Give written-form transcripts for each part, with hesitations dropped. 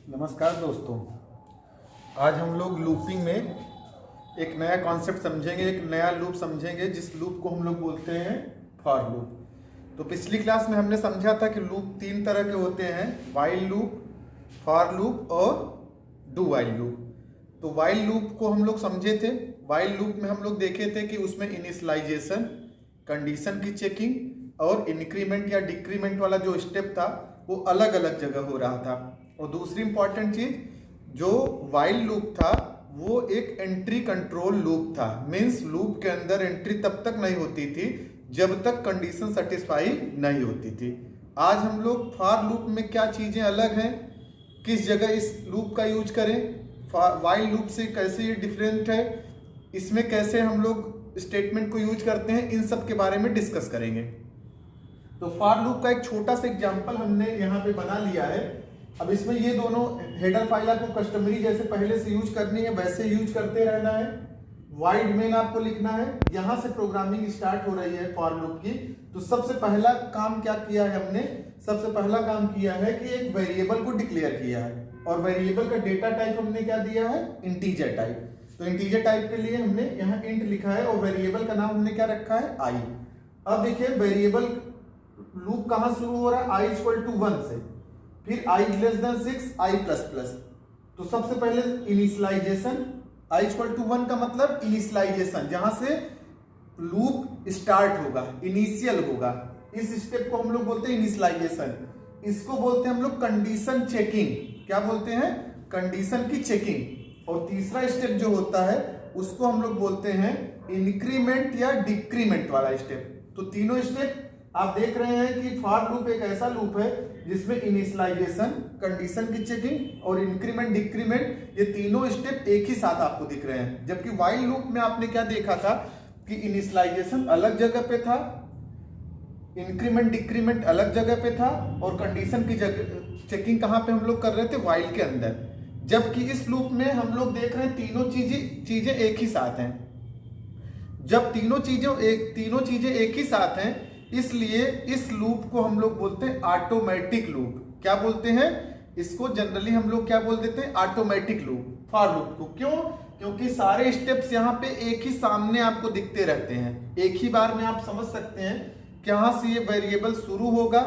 नमस्कार दोस्तों। आज हम लोग लूपिंग में एक नया कॉन्सेप्ट समझेंगे, एक नया लूप समझेंगे, जिस लूप को हम लोग बोलते हैं फॉर लूप। तो पिछली क्लास में हमने समझा था कि लूप तीन तरह के होते हैं, वाइल लूप, फॉर लूप और डू वाइल लूप। तो वाइल लूप को हम लोग समझे थे। वाइल लूप में हम लोग देखे थे कि उसमें इनिशियलाइजेशन, कंडीशन की चेकिंग और इंक्रीमेंट या डिक्रीमेंट वाला जो स्टेप था वो अलग अलग जगह हो रहा था। और दूसरी इंपॉर्टेंट चीज, जो वाइल लूप था वो एक एंट्री कंट्रोल लूप था। मीन्स लूप के अंदर एंट्री तब तक नहीं होती थी जब तक कंडीशन सेटिस्फाई नहीं होती थी। आज हम लोग फॉर लूप में क्या चीजें अलग हैं, किस जगह इस लूप का यूज करें, वाइल लूप से कैसे ये डिफरेंट है, इसमें कैसे हम लोग स्टेटमेंट को यूज करते हैं, इन सब के बारे में डिस्कस करेंगे। तो फॉर लूप का एक छोटा सा एग्जांपल हमने यहाँ पे बना लिया है। अब इसमें ये दोनों हेडर फाइल आपको कस्टमरी जैसे पहले से यूज करनी है वैसे यूज करते रहना है। वाइड मेन आपको लिखना है। यहां से प्रोग्रामिंग स्टार्ट हो रही है फॉर लूप की। तो सबसे पहला काम क्या किया है हमने, सबसे पहला काम किया है कि एक वेरिएबल को डिक्लेयर किया है, और वेरिएबल का डेटा टाइप हमने क्या दिया है, इंटीजर टाइप। तो इंटीजर टाइप के लिए हमने यहाँ इंट लिखा है और वेरिएबल का नाम हमने क्या रखा है, आई। अब देखिए वेरिएबल लूप कहां शुरू हो रहा है, i इक्वल टू 1 से, फिर i less than 6, i plus plus. तो सबसे पहले इनिशियलाइजेशन, i इक्वल टू 1 का मतलब इनिशियलाइजेशन, जहां से लूप स्टार्ट होगा, इनिशियल होगा। इस स्टेप को हम लोग बोलते हैं इनिशियलाइजेशन। इसको बोलते हैं हम लोग कंडीशन चेकिंग। क्या बोलते हैं, कंडीशन की चेकिंग। और तीसरा स्टेप जो होता है उसको हम लोग बोलते हैं इंक्रीमेंट या डिक्रीमेंट वाला स्टेप। तो तीनों स्टेप आप देख रहे हैं कि फॉर लूप एक ऐसा लूप है जिसमें इनिशियलाइजेशन, कंडीशन की चेकिंग और इंक्रीमेंट डिक्रीमेंट, ये तीनों स्टेप एक ही साथ आपको दिख रहे हैं। जबकि वाइल लूप में आपने क्या देखा था कि इनिशियलाइजेशन अलग जगह पे था, इंक्रीमेंट डिक्रीमेंट अलग जगह पे था, और कंडीशन की चेकिंग कहां पे हम लोग कर रहे थे, वाइल के अंदर। जबकि इस लूप में हम लोग देख रहे हैं तीनों चीजें एक ही साथ हैं। जब तीनों चीजें एक ही साथ हैं, इसलिए इस लूप को हम लोग बोलते हैं ऑटोमेटिक लूप। क्या बोलते हैं इसको, जनरली हम लोग क्या बोल देते हैं, ऑटोमेटिक लूप, फॉर लूप को। क्यों, क्योंकि सारे स्टेप्स यहाँ पे एक ही सामने आपको दिखते रहते हैं। एक ही बार में आप समझ सकते हैं कहां से ये वेरिएबल शुरू होगा,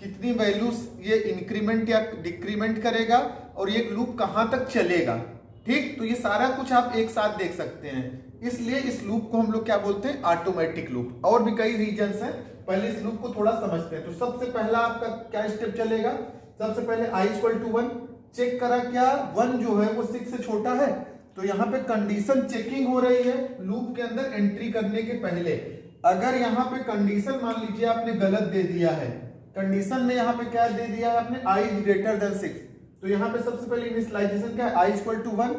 कितनी वैल्यूज ये इंक्रीमेंट या डिक्रीमेंट करेगा, और ये लूप कहां तक चलेगा। ठीक, तो ये सारा कुछ आप एक साथ देख सकते हैं। इसलिए इस लूप को हम लोग क्या बोलते हैं, ऑटोमेटिक लूप। और भी कई रीजंस हैं, पहले इस लूप को थोड़ा समझते हैं। तो सबसे पहला आपका क्या स्टेप चलेगा, सबसे पहले i इक्वल टू 1 चेक करा, क्या 1 जो है वो 6 से छोटा है। तो यहाँ पे कंडीशन चेकिंग हो रही है लूप के अंदर एंट्री करने के पहले। अगर यहाँ पे कंडीशन मान लीजिए आपने गलत दे दिया है, कंडीशन में यहाँ पे क्या दे दिया है आपने, i ग्रेटर देन 6, तो यहाँ पे सबसे पहले इनिशियलाइजेशन क्या है, i इक्वल टू 1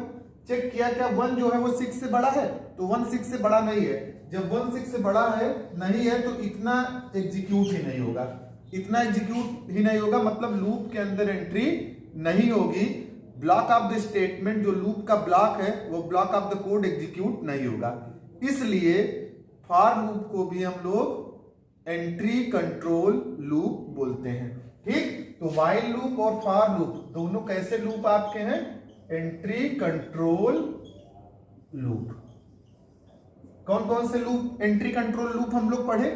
चेक किया, क्या 1 जो है वो 6 से बड़ा है, तो 1 6 से बड़ा नहीं है। जब 1 6 से बड़ा है नहीं है तो इतना एग्जीक्यूट ही नहीं होगा, मतलब लूप के अंदर एंट्री नहीं होगी। ब्लॉक ऑफ द स्टेटमेंट, जो लूप का ब्लॉक है वो block of the code execute नहीं होगा। इसलिए फॉर लूप को भी हम लोग एंट्री कंट्रोल लूप बोलते हैं। ठीक, तो वाइल लूप और फॉर लूप दोनों कैसे लूप आपके हैं, एंट्री कंट्रोल लूप। कौन कौन से लूप, एंट्री कंट्रोल लूप हम लोग पढ़े,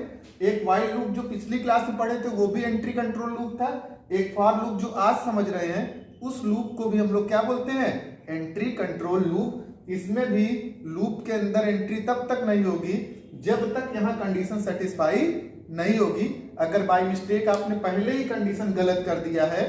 एक वाइल लूप जो पिछली क्लास में पढ़े थे वो भी एंट्री कंट्रोल लूप था, एक फॉर लूप जो आज समझ रहे हैं उस लूप को भी हम लोग क्या बोलते हैं, एंट्री कंट्रोल लूप। इसमें भी लूप के अंदर एंट्री तब तक नहीं होगी जब तक यहां कंडीशन सेटिस्फाई नहीं होगी। अगर बाय मिस्टेक आपने पहले ही कंडीशन गलत कर दिया है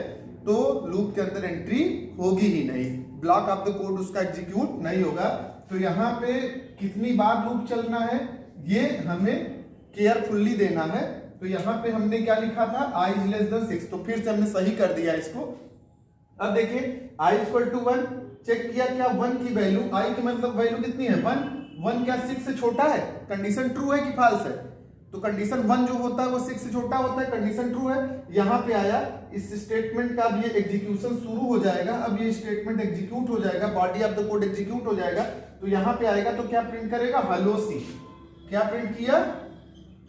तो लूप के अंदर एंट्री होगी ही नहीं, ब्लॉक ऑफ द कोड उसका एग्जीक्यूट नहीं होगा। तो यहाँ पे कितनी बार लूप चलना है ये हमें केयरफुल्ली देना है। तो यहाँ पे हमने क्या लिखा था, i इज लेस देन 6, तो फिर से हमने सही कर दिया इसको। अब देखिए i इक्वल टू 1 चेक किया, क्या 1 की वैल्यू, i की मतलब वैल्यू कितनी है, 1 क्या 6 से छोटा है, कंडीशन ट्रू है कि फॉल्स है, तो कंडीशन 1 जो होता है वो 6 से छोटा होता है, कंडीशन ट्रू है। यहाँ पे आया, इस स्टेटमेंट का अब ये एग्जीक्यूशन शुरू हो जाएगा, अब ये स्टेटमेंट एग्जीक्यूट हो जाएगा, body of the code execute हो जाएगा। तो यहाँ पे आएगा तो क्या प्रिंट करेगा, हेलो सी। क्या प्रिंट किया,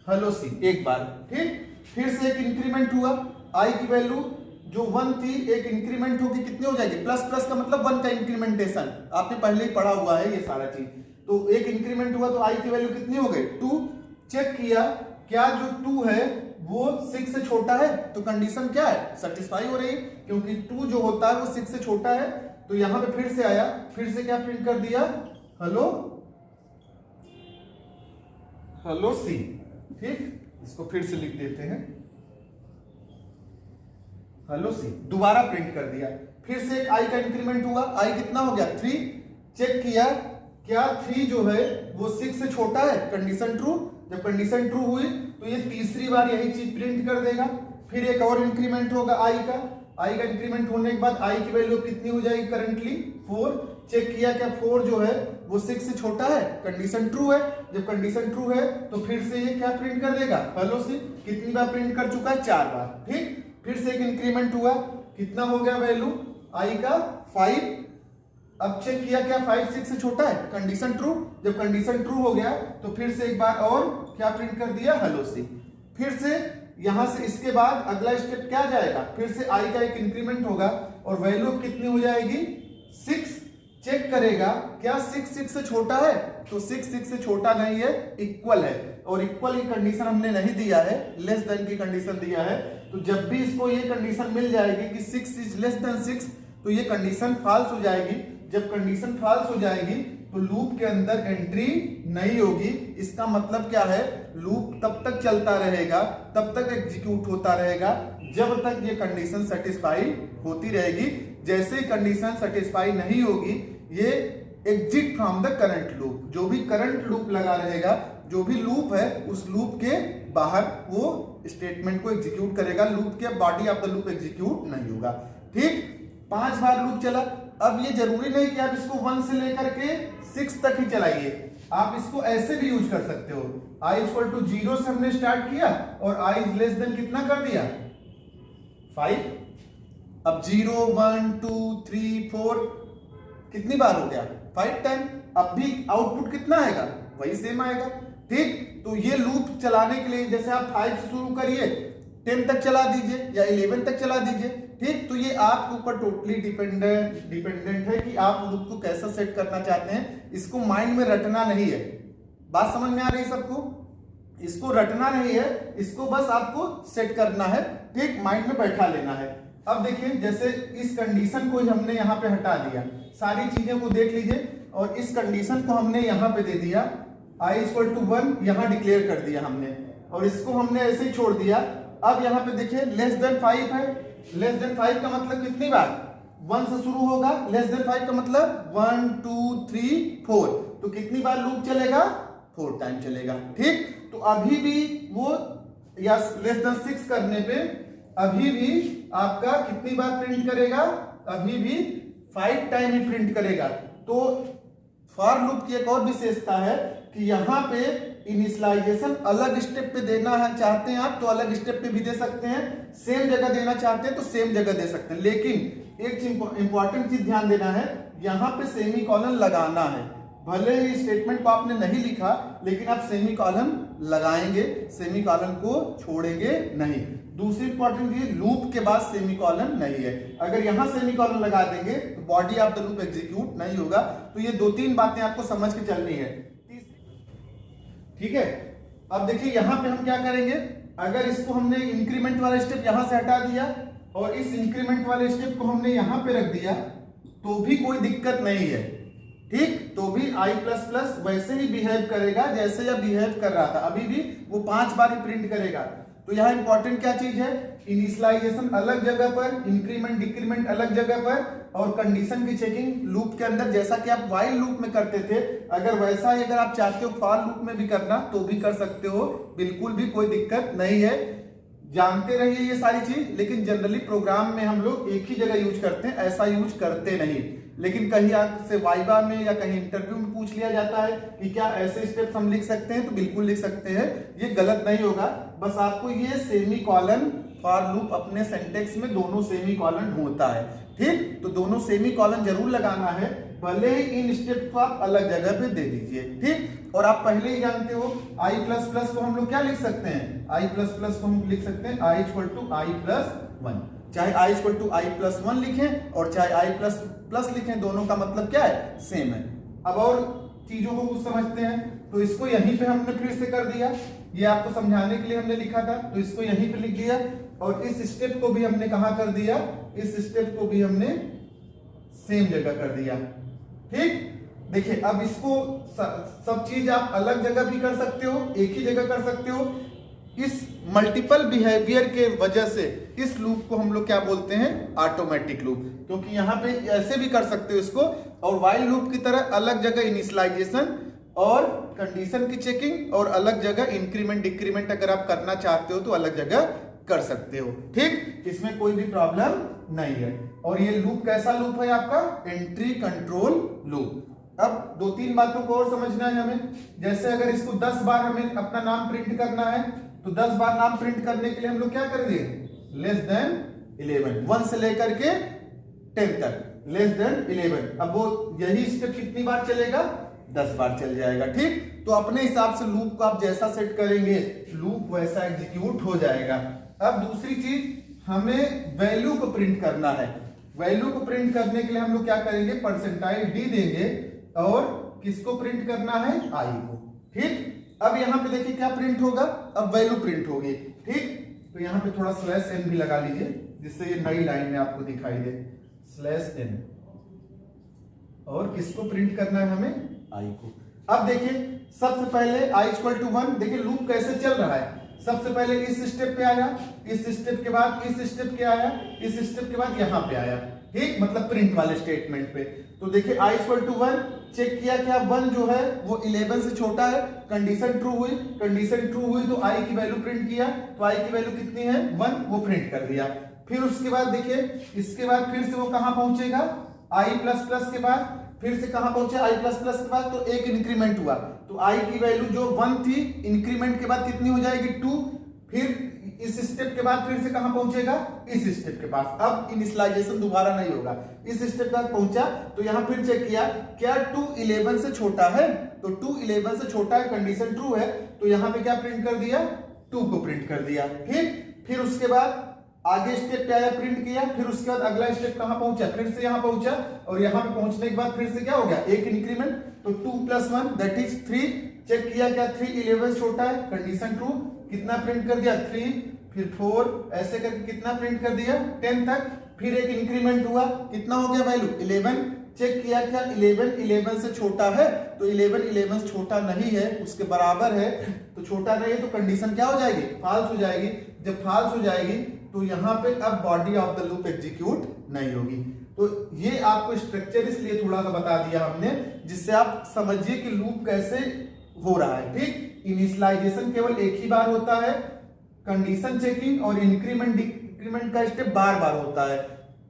हेलो सी एक बार। ठीक, फिर से एक इंक्रीमेंट हुआ, आई की वैल्यू जो 1 थी एक इंक्रीमेंट होगी कितनी हो जाएगी, प्लस प्लस का मतलब 1 का इंक्रीमेंटेशन, आपने पहले ही पढ़ा हुआ है ये सारा चीज। तो एक इंक्रीमेंट हुआ तो i की वैल्यू कितनी हो गई 2। चेक किया क्या जो 2 है वो 6 से छोटा है, तो कंडीशन क्या है, सेटिस्फाई हो रही है, क्योंकि 2 जो होता है वो 6 से छोटा है। तो यहां पे फिर से आया, फिर से क्या प्रिंट कर दिया, हेलो हेलो सी। ठीक, इसको फिर से लिख देते हैं, हेलो सी, दोबारा प्रिंट कर दिया। फिर से एक आई का इंक्रीमेंट हुआ, आई कितना हो गया 3। चेक किया क्या 3 जो है वो 6 से छोटा है, कंडीशन ट्रू। जब कंडीशन ट्रू हुई तो ये तीसरी बार यही चीज प्रिंट कर देगा। फिर एक और इंक्रीमेंट होगा आई का इंक्रीमेंट होने के बाद आई की वैल्यू कितनी हो जाएगी करंटली 4। चेक किया क्या 4 जो है वो 6 से छोटा है, कंडीशन ट्रू है। जब कंडीशन ट्रू है तो फिर से ये क्या प्रिंट कर देगा, हेलो सी। कितनी बार प्रिंट कर चुका है, 4 बार। ठीक, फिर से एक इंक्रीमेंट हुआ, कितना हो गया वैल्यू आई का 5। अब चेक किया क्या 5 6 से छोटा है, कंडीशन ट्रू। जब कंडीशन ट्रू हो गया तो फिर से एक बार और क्या प्रिंट कर दिया, हेलो सी। फिर से यहां से इसके बाद अगला स्टेप क्या जाएगा, फिर से आई का एक इंक्रीमेंट होगा और वैल्यू कितनी हो जाएगी 6। चेक करेगा क्या 6 6 से छोटा है, तो 6 6 से छोटा नहीं है, इक्वल है। और इक्वल की कंडीशन हमने नहीं दिया है, लेस देन की कंडीशन दिया है। तो जब भी इसको ये कंडीशन मिल जाएगी कि 6 इज लेस देन 6, तो ये कंडीशन फॉल्स हो जाएगी। जब कंडीशन फॉल्स हो जाएगी तो लूप के अंदर एंट्री नहीं होगी। इसका मतलब क्या है, लूप तब तक चलता रहेगा, तब तक एग्जीक्यूट होता रहेगा जब तक ये कंडीशन सेटिस्फाई होती रहेगी। जैसे ही कंडीशन सेटिस्फाई नहीं होगी ये exit from the current loop, जो भी करंट लूप लगा रहेगा, जो भी लूप है उस लूप के बाहर वो स्टेटमेंट को एग्जीक्यूट करेगा, लूप के body of the loop execute नहीं होगा। ठीक, 5 बार लूप चला। अब ये जरूरी नहीं कि आप इसको 1 से लेकर के 6 तक ही चलाइए, आप इसको ऐसे भी यूज कर सकते हो। i इक्वल टू 0 से हमने स्टार्ट किया और i इज लेस देन कितना कर दिया 5। अब 0 1 2 3 4 कितनी बार हो गया 5 टाइम। अब भी आउटपुट कितना आएगा, वही सेम आएगा। ठीक, तो ये लूप चलाने के लिए जैसे आप 5 से शुरू करिए 10 तक चला दीजिए या 11 तक चला दीजिए। ठीक, तो ये आपके ऊपर टोटली डिपेंडेंट है कि आप लूप को कैसा सेट करना चाहते हैं। इसको माइंड में रटना नहीं है, बात समझ में आ रही है सबको, इसको रटना नहीं है, इसको बस आपको सेट करना है। ठीक, माइंड में बैठा लेना है। अब देखिए जैसे इस कंडीशन को हमने यहाँ पे हटा दिया, सारी चीजें को देख लीजिए, और इस कंडीशन को हमने यहाँ पे दे दिया i इक्वल टू 1 यहाँ डिक्लेयर कर दिया हमने, और इसको हमने ऐसे ही छोड़ दिया। अब यहाँ पे देखिए लेस देन 5 है, लेस देन 5 का मतलब कितनी बार 1 से शुरू होगा, लेस देन 5 का मतलब 1 2 3 4, तो कितनी बार लूप चलेगा 4 टाइम चलेगा। ठीक, तो अभी भी वो या लेस देन 6 करने पे अभी भी आपका कितनी बार प्रिंट करेगा, अभी भी 5 टाइम ही प्रिंट करेगा। तो फॉर लूप की एक और विशेषता है कि यहाँ पे इनिशियलाइजेशन अलग स्टेप पे देना है चाहते हैं आप तो अलग स्टेप पे भी दे सकते हैं, सेम जगह देना चाहते हैं तो सेम जगह दे सकते हैं। लेकिन एक इंपॉर्टेंट चीज ध्यान देना है, यहाँ पे सेमीकोलन लगाना है। भले ही स्टेटमेंट को आपने नहीं लिखा लेकिन आप सेमीकोलन लगाएंगे, सेमीकोलन को छोड़ेंगे नहीं। दूसरी इंपॉर्टेंट चीज, लूप के बाद सेमीकोलन नहीं है। अगर यहां सेमीकोलन लगा देंगे तो body of the loop execute नहीं होगा। तो ये 2-3 बातें आपको समझ के चलनी है। ठीक है, अब देखिए यहां पे हम क्या करेंगे, अगर इसको हमने इंक्रीमेंट वाला स्टेप यहां से हटा दिया और इस इंक्रीमेंट वाले स्टेप को हमने यहां पे रख दिया तो भी कोई दिक्कत नहीं है। ठीक, तो भी i++ वैसे ही बिहेव करेगा जैसे यह बिहेव कर रहा था, अभी भी वो 5 बार ही प्रिंट करेगा। तो यहाँ इंपॉर्टेंट क्या चीज है, इनिशियलाइजेशन अलग जगह पर, इंक्रीमेंट डिक्रीमेंट अलग जगह पर, और कंडीशन की चेकिंग लूप के अंदर जैसा कि आप व्हाइल लूप में करते थे, अगर वैसा ही अगर आप चाहते हो फॉर लूप में भी करना तो भी कर सकते हो, बिल्कुल भी कोई दिक्कत नहीं है। जानते रहिए ये सारी चीज, लेकिन जनरली प्रोग्राम में हम लोग एक ही जगह यूज करते हैं, ऐसा यूज करते नहीं। लेकिन कहीं आपसे वाइवा में या कहीं इंटरव्यू में पूछ लिया जाता है कि क्या ऐसे स्टेप्स हम लिख सकते हैं, तो बिल्कुल लिख सकते हैं, ये गलत नहीं होगा। बस आपको ये सेमीकोलन फॉर लूप अपने सेंटेक्स में दोनों सेमीकोलन होता है। ठीक, तो दोनों सेमीकोलन जरूर लगाना है, भले ही इन स्टेप को आप अलग जगह पे दे दीजिए। ठीक, और आप पहले ही जानते हो i++ को हम लोग क्या लिख सकते हैं, i++ को हम लिख सकते हैं i = i+1। चाहे i equal to i plus 1 लिखें और चाहे i प्लस प्लस लिखें, दोनों का मतलब क्या है, सेम है। अब और चीजों को कुछ समझते हैं, तो इसको यहीं पे हमने फिर से कर दिया, ये आपको समझाने के लिए हमने लिखा था, तो इसको यहीं पे लिख दिया और इस स्टेप को भी हमने कहां कर दिया, इस स्टेप को भी हमने सेम जगह कर दिया। ठीक, देखिए अब इसको सब चीज आप अलग जगह भी कर सकते हो, एक ही जगह कर सकते हो। इस मल्टीपल बिहेवियर के वजह से इस लूप को हम लोग क्या बोलते हैं, ऑटोमेटिक लूप, क्योंकि यहाँ पे ऐसे भी कर सकते हो इसको, और व्हाइल लूप की तरह अलग जगह इनिशियलाइजेशन और कंडीशन की चेकिंग और अलग जगह इंक्रीमेंट डिक्रीमेंट अगर आप करना चाहते हो तो अलग जगह कर सकते हो। ठीक, इसमें कोई भी प्रॉब्लम नहीं है। और ये लूप कैसा लूप है आपका, एंट्री कंट्रोल लूप। अब 2-3 बातों को और समझना है हमें, जैसे अगर इसको 10 बार हमें अपना नाम प्रिंट करना है तो 10 बार नाम प्रिंट करने के लिए हम लोग क्या कर दिए, लेस देन 11, 1 से लेकर के 10 तक लेस देन 11। अब वो यही स्टेप कितनी बार चलेगा, 10 बार चल जाएगा। ठीक, तो अपने हिसाब से लूप को आप जैसा सेट करेंगे लूप वैसा एग्जीक्यूट हो जाएगा। अब दूसरी चीज, हमें वैल्यू को प्रिंट करना है। वैल्यू को प्रिंट करने के लिए हम लोग क्या करेंगे, परसेंटाइल डी देंगे और किसको प्रिंट करना है, आई को। ठीक, अब यहाँ पे देखिए क्या प्रिंट होगा, अब वैल्यू प्रिंट होगी। ठीक, तो यहाँ पे थोड़ा स्लैश एन भी लगा लीजिए जिससे ये नई लाइन में आपको दिखाई दे, स्लैश एन। और किसको प्रिंट करना है हमें, आई को। अब देखिए सबसे पहले i इक्वल टू 1, देखिए लूप कैसे चल रहा है। सबसे पहले इस स्टेप पे आया, इस स्टेप के बाद इस स्टेप पे आया, इस स्टेप के बाद यहाँ पे आया। ठीक, मतलब प्रिंट वाले स्टेटमेंट पे। तो देखिए i इक्वल टू 1 चेक किया, क्या 1 जो है वो 11 से छोटा है, कंडीशन ट्रू हुई, कंडीशन ट्रू हुई तो i की वैल्यू प्रिंट किया, तो i की वैल्यू कितनी है, 1, वो प्रिंट कर दिया। फिर उसके बाद देखिए, इसके बाद फिर से वो कहां पहुंचेगा, i प्लस प्लस के बाद फिर से कहां पहुंचे, i प्लस प्लस के बाद, तो एक इंक्रीमेंट हुआ, तो i की वैल्यू जो 1 थी इंक्रीमेंट के बाद कितनी हो जाएगी, 2। फिर इस स्टेप के बाद फिर से कहां पहुंचेगा, इस स्टेप के पास। अब इनिशियलाइजेशन दोबारा नहीं होगा, इस स्टेप तक पहुंचा तो यहां फिर चेक किया, क्या 2 11 से छोटा है, तो 2 11 से छोटा है, कंडीशन ट्रू है, तो यहां पे क्या प्रिंट कर दिया, 2 को प्रिंट कर दिया। ठीक, फिर उसके बाद आगे स्टेप पे आया, प्रिंट किया, फिर उसके बाद अगला स्टेप कहां पहुंचा, फिर से यहां पहुंचा, और यहां पे पहुंचने के बाद फिर से क्या हो गया, एक इंक्रीमेंट, तो 2 + 1 दैट इज 3। चेक किया क्या 3 11 से छोटा है, कंडीशन ट्रू, कितना प्रिंट कर दिया, 3, फिर 4, ऐसे करके कितना प्रिंट कर दिया, 10 तक। फिर एक इंक्रीमेंट हुआ, कितना हो गया वैल्यू, 11। चेक किया क्या 11 11 से छोटा है, तो 11 11 से छोटा नहीं है, उसके बराबर है, तो छोटा नहीं है तो कंडीशन क्या हो जाएगी, फॉल्स हो जाएगी। जब फॉल्स हो जाएगी तो यहाँ पे अब body of the loop execute नहीं होगी। तो ये आपको स्ट्रक्चर इसलिए थोड़ा सा बता दिया हमने, जिससे आप समझिए कि लूप कैसे हो रहा है। ठीक, इनिशियलाइजेशन केवल एक ही बार होता है, कंडीशन चेकिंग और इंक्रीमेंट डिक्रीमेंट का स्टेप बार बार होता है,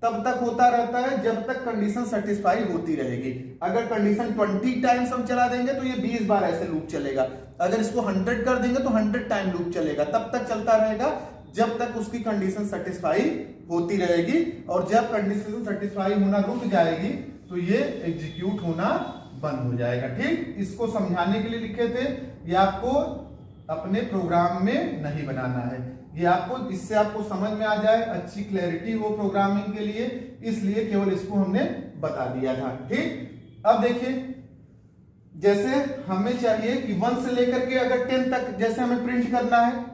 तब तक होता रहता है जब तक कंडीशन सेटिस्फाई होती रहेगी। अगर कंडीशन 20 टाइम्स हम चला देंगे तो ये 20 बार ऐसे लूप चलेगा, अगर इसको 100 कर देंगे तो 100 टाइम लूप चलेगा, तब तक चलता रहेगा जब तक उसकी कंडीशन सेटिस्फाई होती रहेगी। और जब कंडीशन सेटिस्फाई होना रुक जाएगी तो ये एग्जीक्यूट होना बंद हो जाएगा। ठीक, इसको समझाने के लिए लिखे थे, ये आपको अपने प्रोग्राम में नहीं बनाना है, ये आपको इससे आपको समझ में आ जाए, अच्छी क्लैरिटी हो प्रोग्रामिंग के लिए, इसलिए केवल इसको हमने बता दिया था। ठीक, अब देखिए जैसे हमें चाहिए कि 1 से लेकर के अगर 10 तक जैसे हमें प्रिंट करना है,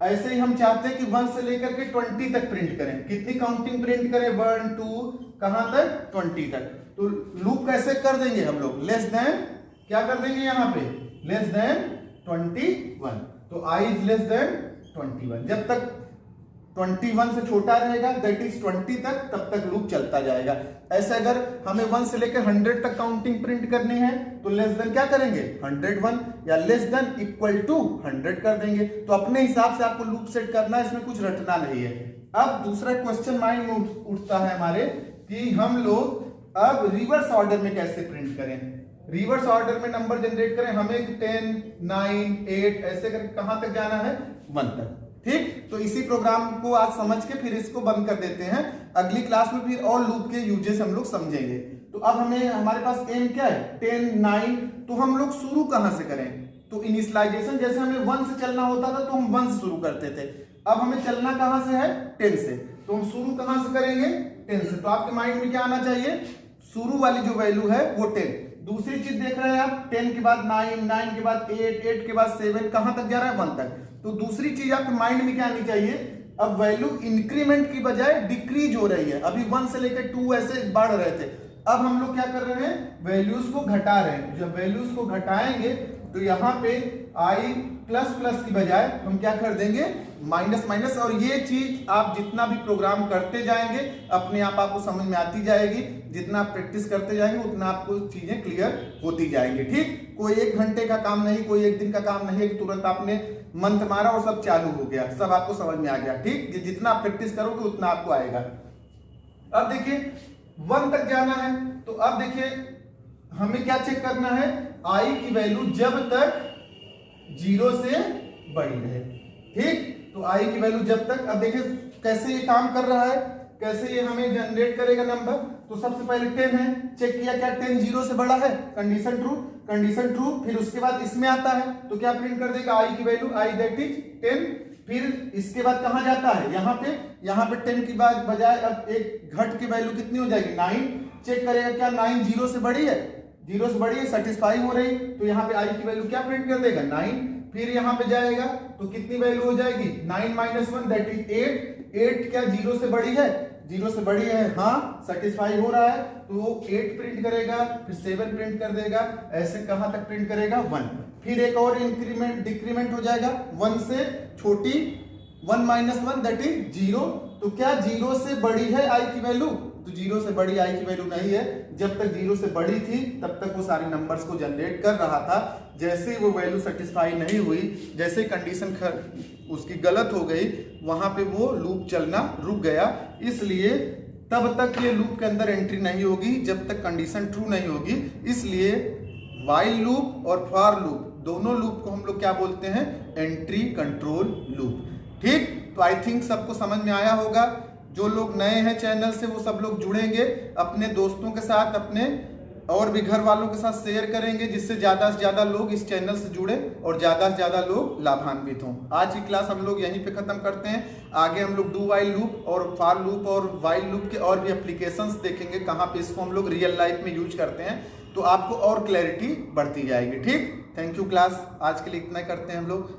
ऐसे ही हम चाहते हैं कि 1 से लेकर के 20 तक प्रिंट करें। कितनी काउंटिंग प्रिंट करें, 1 2 कहां तक, 20 तक। तो लूप कैसे कर देंगे हम लोग, लेस देन, क्या कर देंगे यहाँ पे, लेस देन 21। तो i इज लेस देन 21, जब तक 21 से छोटा रहेगा दैट इज 20 तक, तब तक लूप चलता जाएगा। ऐसे अगर हमें 1 से लेकर 100 तक काउंटिंग प्रिंट करनी है तो लेस देन क्या करेंगे, 101, या लेस देन इक्वल टू 100 कर देंगे। तो अपने हिसाब से आपको लूप सेट करना है, इसमें कुछ रटना नहीं है। अब दूसरा क्वेश्चन माइंड में उठता है हमारे कि हम लोग अब रिवर्स ऑर्डर में कैसे प्रिंट करें, रिवर्स ऑर्डर में नंबर जनरेट करें। हमें 10 9 8 ऐसे करके कहां तक जाना है, 1 तक। ठीक, तो इसी प्रोग्राम को आज समझ के फिर इसको बंद कर देते हैं, अगली क्लास में फिर और लूप के यूजेस हम लोग समझेंगे। तो अब हमें हमारे पास एम क्या है, 10 9, तो हम लोग शुरू कहां से करें, तो इनिशियलाइजेशन जैसे हमें 1 से चलना होता था तो हम 1 से शुरू करते थे, अब हमें चलना कहां से है, 10 से। तो हम शुरू कहां से करेंगे 10 से। तो आपके माइंड में क्या आना चाहिए, शुरू वाली जो वैल्यू है वो 10। दूसरी चीज देख रहे हैं आप 10 के बाद 9, 9 के बाद 8, 8 के बाद 7, कहां तक जा रहा है 1 तक। तो दूसरी चीज आपके माइंड में क्या आनी चाहिए, अब वैल्यू इंक्रीमेंट की बजाय डिक्रीज हो रही है। अभी 1 से लेकर 2 ऐसे बढ़ रहे थे, अब हम लोग क्या कर रहे हैं, वैल्यूज को घटा रहे हैं। जब वैल्यूज को घटाएंगे तो यहाँ पे i प्लस प्लस की बजाय हम क्या कर देंगे माइनस माइनस। और ये चीज आप जितना भी प्रोग्राम करते जाएंगे अपने आप आपको समझ में आती जाएगी। जितना आप प्रैक्टिस करते जाएंगे उतना आपको चीजें क्लियर होती जाएंगी। ठीक, कोई 1 घंटे का काम नहीं, कोई 1 दिन का काम नहीं है कि तुरंत आपने मंत्र मारा और सब चालू हो गया, सब आपको समझ में आ गया। ठीक, जितना आप प्रैक्टिस करोगे उतना आपको आएगा। अब देखिए 1 तक जाना है, तो अब देखिए हमें क्या चेक करना है, i की वैल्यू जब तक 0 से बड़ी है। ठीक, तो i की वैल्यू जब तक, अब देखिए कैसे ये काम कर रहा है, कैसे ये हमें जनरेट करेगा नंबर। तो सबसे पहले 10 है, चेक किया क्या 10 0 से बड़ा है, कंडीशन ट्रू, कंडीशन ट्रू। फिर उसके बाद इसमें आता है तो क्या प्रिंट कर देगा i की वैल्यू, i दैट इज 10। फिर इसके बाद कहां जाता है, यहाँ पे 10 की बजाय अब एक घट की वैल्यू कितनी हो जाएगी 9। चेक करेगा क्या 9 0 से बड़ी है, 0 से बड़ी है, सेटिस्फाई हो रही, तो यहाँ पे i की वैल्यू क्या प्रिंट कर देगा 9। फिर यहाँ पे जाएगा तो कितनी वैल्यू हो जाएगी 9 - 1 दैट इज 8। 8 क्या 0 से बड़ी है, 0 से बड़ी है, हाँ सेटिस्फाई हो रहा है, तो वो 8 प्रिंट करेगा, फिर 7 प्रिंट कर देगा, ऐसे कहां तक प्रिंट करेगा 1। फिर एक और इंक्रीमेंट डिक्रीमेंट हो जाएगा 1 से छोटी, 1 - 1 दैट इज 0। तो क्या 0 से बड़ी है i की वैल्यू, तो 0 से बड़ी i की वैल्यू नहीं है। जब तक 0 से बड़ी थी तब तक वो सारे नंबर्स को जनरेट कर रहा था। जैसे वो वैल्यू सेटिस्फाई नहीं हुई, जैसे कंडीशन उसकी गलत हो गई, वहां पे वो लूप चलना रुक गया। इसलिए तब तक ये लूप के अंदर एंट्री नहीं होगी जब तक कंडीशन ट्रू नहीं होगी। इसलिए व्हाइल लूप और फॉर लूप दोनों लूप को हम लोग क्या बोलते हैं, एंट्री कंट्रोल लूप। ठीक, तो आई थिंक सबको समझ में आया होगा। जो लोग नए हैं चैनल से वो सब लोग जुड़ेंगे, अपने दोस्तों के साथ, अपने और भी घर वालों के साथ शेयर करेंगे, जिससे ज़्यादा से ज़्यादा लोग इस चैनल से जुड़े और ज़्यादा से ज़्यादा लोग लाभान्वित हों। आज की क्लास हम लोग यहीं पे ख़त्म करते हैं। आगे हम लोग डू वाइल लूप और फॉर लूप और वाइल लूप के और भी एप्लीकेशंस देखेंगे, कहाँ पे इसको हम लोग रियल लाइफ में यूज करते हैं, तो आपको और क्लैरिटी बढ़ती जाएगी। ठीक, थैंक यू क्लास, आज के लिए इतना करते हैं हम लोग।